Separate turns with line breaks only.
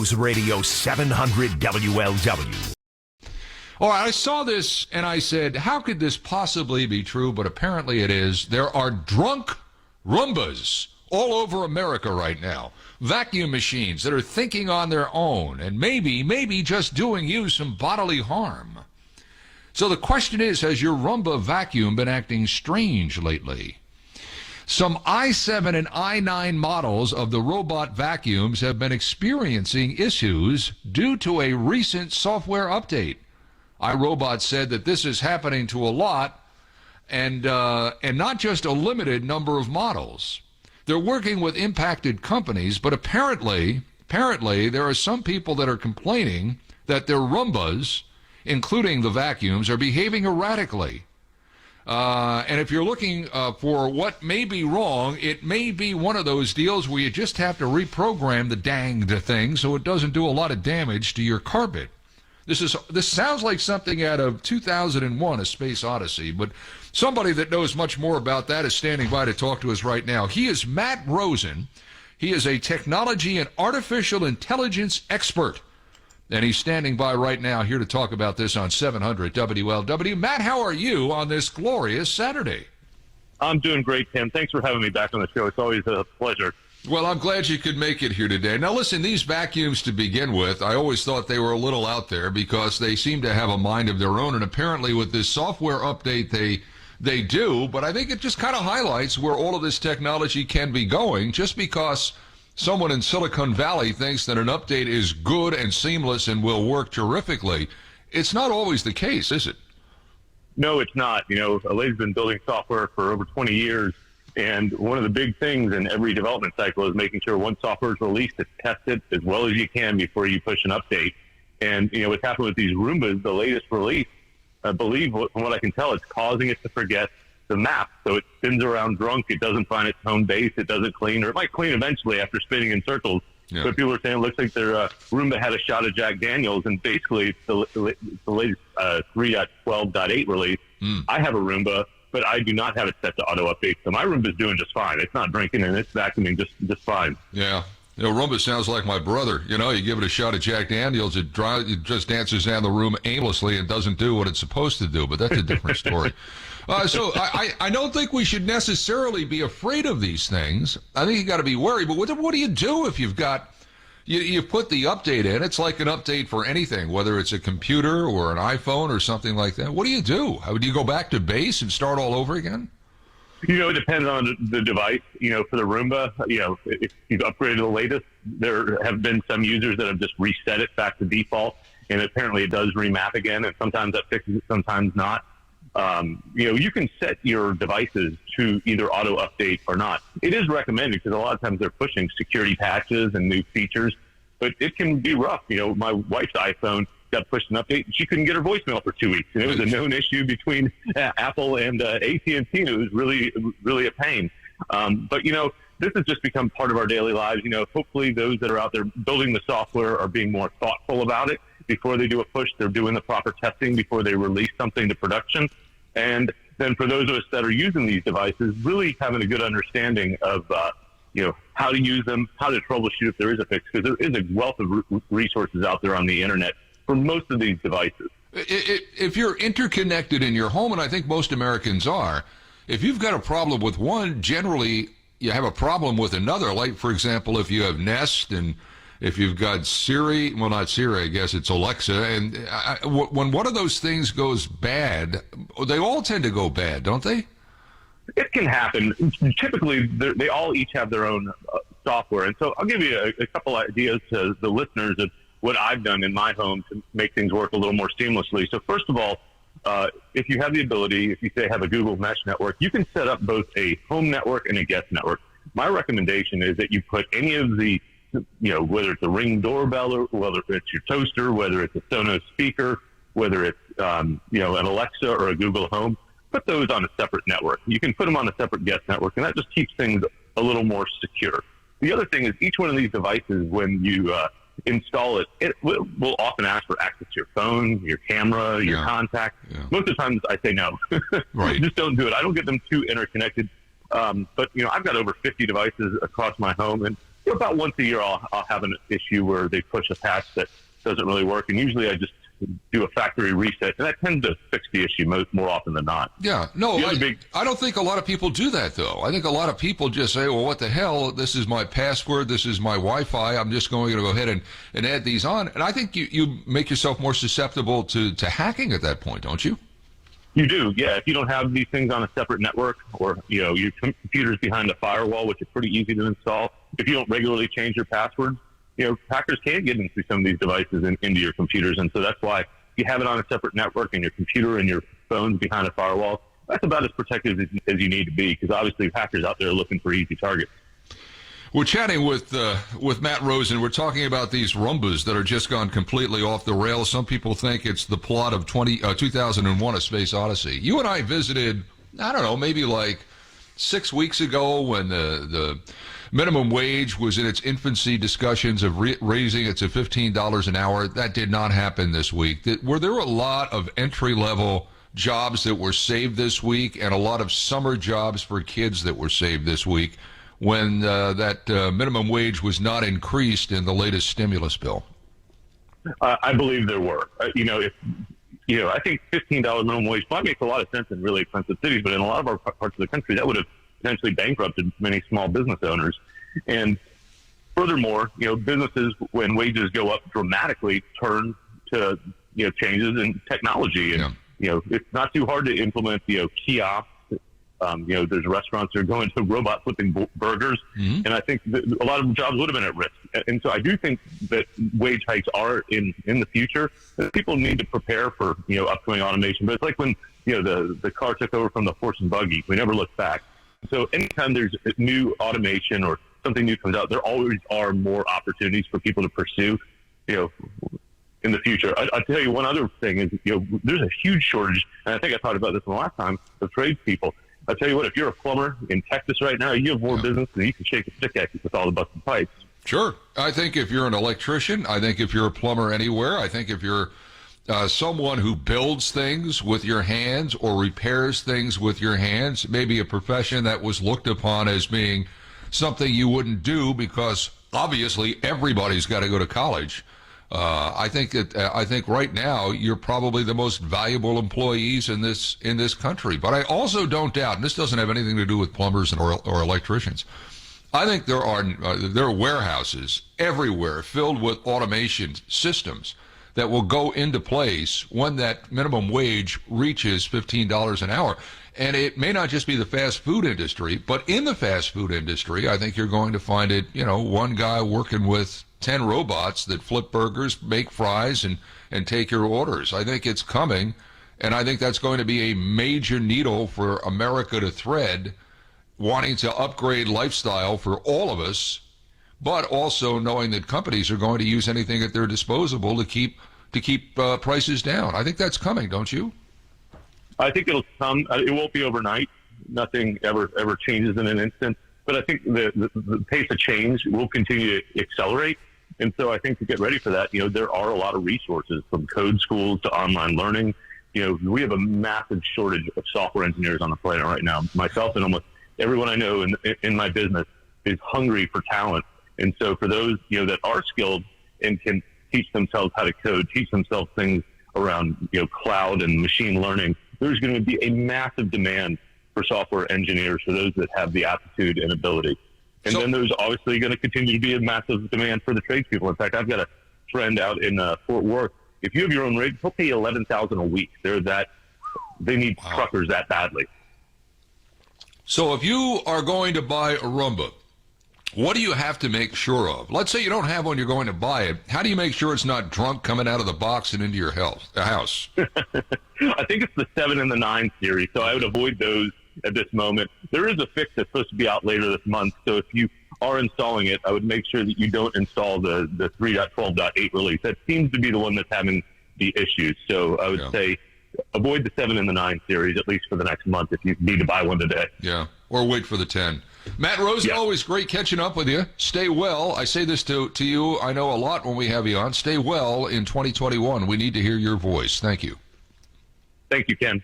Newsradio 700 WLW.
All right, I saw this and I said, how could this possibly be true? But apparently it is. There are drunk Roombas all over America right now. Vacuum machines that are thinking on their own and maybe just doing you some bodily harm. So the question is, has your Roomba vacuum been acting strange lately? Some i7 and i9 models of the robot vacuums have been experiencing issues due to a recent software update. iRobot said that this is happening to a lot and not just a limited number of models. They're working with impacted companies, but apparently there are some people that are complaining that their Roombas, including the vacuums, are behaving erratically. And if you're looking for what may be wrong, it may be one of those deals where you just have to reprogram the danged thing so it doesn't do a lot of damage to your carpet. This sounds like something out of 2001, A Space Odyssey, but somebody that knows much more about that is standing by to talk to us right now. He is Matt Rosen. He is a technology and artificial intelligence expert, and he's standing by right now here to talk about this on 700 WLW. Matt, how are you on this glorious Saturday?
I'm doing great, Tim. Thanks for having me back on the show. It's always a pleasure.
Well, I'm glad you could make it here today. Now, listen, these vacuums to begin with, I always thought they were a little out there because they seem to have a mind of their own, and apparently with this software update they do, but I think it just kind of highlights where all of this technology can be going. Just because someone in Silicon Valley thinks that an update is good and seamless and will work terrifically, it's not always the case, is it?
No, it's not. You know, Alla's been building software for over 20 years. And one of the big things in every development cycle is making sure once software is released, it's tested as well as you can before you push an update. And, you know, what's happened with these Roombas, the latest release, I believe, from what I can tell, it's causing it to forget the map. So it spins around drunk. It doesn't find its home base. It doesn't clean, or it might clean eventually after spinning in circles. Yeah. But people are saying it looks like their Roomba had a shot of Jack Daniels, and basically it's the latest 3.12.8 release. I have a Roomba, but I do not have it set to auto update. So my Roomba's doing just fine. It's not drinking and it's vacuuming just fine.
Yeah. You know, Roomba sounds like my brother. You know, you give it a shot of Jack Daniels, it just dances down the room aimlessly and doesn't do what it's supposed to do, but that's a different story. So I don't think we should necessarily be afraid of these things. I think you got to be worried, but what do you do if you've got, you put the update in? It's like an update for anything, whether it's a computer or an iPhone or something like that. What do you do? Do you go back to base and start all over again?
You know, it depends on the device. You know, for the Roomba, you know, if you've upgraded the latest, there have been some users that have just reset it back to default, and apparently it does remap again, and sometimes that fixes it, sometimes not. You know, you can set your devices to either auto update or not. It is recommended because a lot of times they're pushing security patches and new features, but it can be rough. You know, my wife's iPhone got pushed an update and she couldn't get her voicemail for 2 weeks, and it was a known issue between Apple and AT&T, and it was really a pain. But you know, this has just become part of our daily lives. You know, hopefully those that are out there building the software are being more thoughtful about it. Before they do a push, they're doing the proper testing before they release something to production. And then for those of us that are using these devices, really having a good understanding of, you know, how to use them, how to troubleshoot if there is a fix, because there is a wealth of resources out there on the internet for most of these devices.
If you're interconnected in your home, and I think most Americans are, if you've got a problem with one, generally you have a problem with another. Like, for example, if you have Nest and if you've got Siri, well, not Siri, I guess it's Alexa, and when one of those things goes bad, they all tend to go bad, don't they?
It can happen. Typically, they all each have their own software. And so I'll give you a couple ideas to the listeners of what I've done in my home to make things work a little more seamlessly. So first of all, if you have the ability, if you say have a Google Mesh network, you can set up both a home network and a guest network. My recommendation is that you put any of the, you know, whether it's a Ring doorbell or whether it's your toaster, whether it's a Sonos speaker, whether it's, you know, an Alexa or a Google Home, put those on a separate network. You can put them on a separate guest network, and that just keeps things a little more secure. The other thing is each one of these devices, when you install it, it will often ask for access to your phone, your camera, your contacts. Yeah. Most of the times I say no. Right. Just don't do it. I don't get them too interconnected. But, you know, I've got over 50 devices across my home, and about once a year I'll have an issue where they push a patch that doesn't really work, and usually I just do a factory reset, and that tends to fix the issue more often than not.
Yeah, no, I don't think a lot of people do that, though. I think a lot of people just say, well, what the hell, this is my password, this is my Wi-Fi, I'm just going to go ahead and add these on. And I think you make yourself more susceptible to hacking at that point, don't you?
You do, yeah. If you don't have these things on a separate network, or your computer's behind a firewall, which is pretty easy to install, if you don't regularly change your passwords, hackers can get into some of these devices and into your computers. And so that's why you have it on a separate network, and your computer and your phone's behind a firewall. That's about as protected as you need to be, because obviously hackers out there are looking for easy targets.
We're chatting with Matt Rosen. We're talking about these Rumbas that are just gone completely off the rails. Some people think it's the plot of 2001: A Space Odyssey. You and I visited, I don't know, maybe like 6 weeks ago when the minimum wage was in its infancy, discussions of raising it to $15 an hour. That did not happen this week. Were there a lot of entry-level jobs that were saved this week, and a lot of summer jobs for kids that were saved this week when that minimum wage was not increased in the latest stimulus bill?
I believe there were. I think $15 minimum wage probably makes a lot of sense in really expensive cities, but in a lot of our parts of the country, that would have potentially bankrupted many small business owners. And furthermore, businesses, when wages go up dramatically, turn to changes in technology, and it's not too hard to implement kiosks. There's restaurants that are going to robot flipping burgers, and I think that a lot of jobs would have been at risk. And so I do think that wage hikes are in the future. People need to prepare for upcoming automation. But it's like when the car took over from the horse and buggy. We never looked back. So anytime there's new automation or something new comes out, there always are more opportunities for people to pursue, in the future. I'll tell you one other thing is, there's a huge shortage, and I think I talked about this the last time, of tradespeople. I'll tell you what, if you're a plumber in Texas right now, you have more business than you can shake a stick at with all the busted pipes.
Sure. I think if you're an electrician, I think if you're a plumber anywhere, I think if you're someone who builds things with your hands or repairs things with your hands, maybe a profession that was looked upon as being something you wouldn't do because obviously everybody's got to go to college. I think right now you're probably the most valuable employees in this country. But I also don't doubt, and this doesn't have anything to do with plumbers or electricians. I think there are warehouses everywhere filled with automation systems that will go into place when that minimum wage reaches $15 an hour. And it may not just be the fast food industry, but in the fast food industry, I think you're going to find it, one guy working with 10 robots that flip burgers, make fries, and take your orders. I think it's coming, and I think that's going to be a major needle for America to thread, wanting to upgrade lifestyle for all of us, but also knowing that companies are going to use anything at their disposal to keep prices down. I think that's coming, don't you?
I think it'll come. It won't be overnight. Nothing ever changes in an instant. But I think the pace of change will continue to accelerate. And so I think to get ready for that, there are a lot of resources from code schools to online learning. We have a massive shortage of software engineers on the planet right now. Myself and almost everyone I know in my business is hungry for talent. And so for those, that are skilled and can teach themselves how to code, teach themselves things around, cloud and machine learning, there's going to be a massive demand for software engineers, for those that have the aptitude and ability. And then there's obviously going to continue to be a massive demand for the tradespeople. In fact, I've got a friend out in Fort Worth. If you have your own rig, he'll pay you $11,000 a week. They need truckers that badly.
So if you are going to buy a Roomba, what do you have to make sure of? Let's say you don't have one, you're going to buy it. How do you make sure it's not drunk coming out of the box and into your house?
I think it's the 7 and the 9 series, so I would avoid those at this moment. There is a fix that's supposed to be out later this month, so if you are installing it, I would make sure that you don't install the 3.12.8 release. That seems to be the one that's having the issues. So I would say avoid the 7 and the 9 series, at least for the next month, if you need to buy one today.
Yeah, or wait for the 10. Matt Rosen, always great catching up with you. Stay well. I say this to you, I know a lot when we have you on. Stay well in 2021. We need to hear your voice. Thank you.
Thank you, Ken.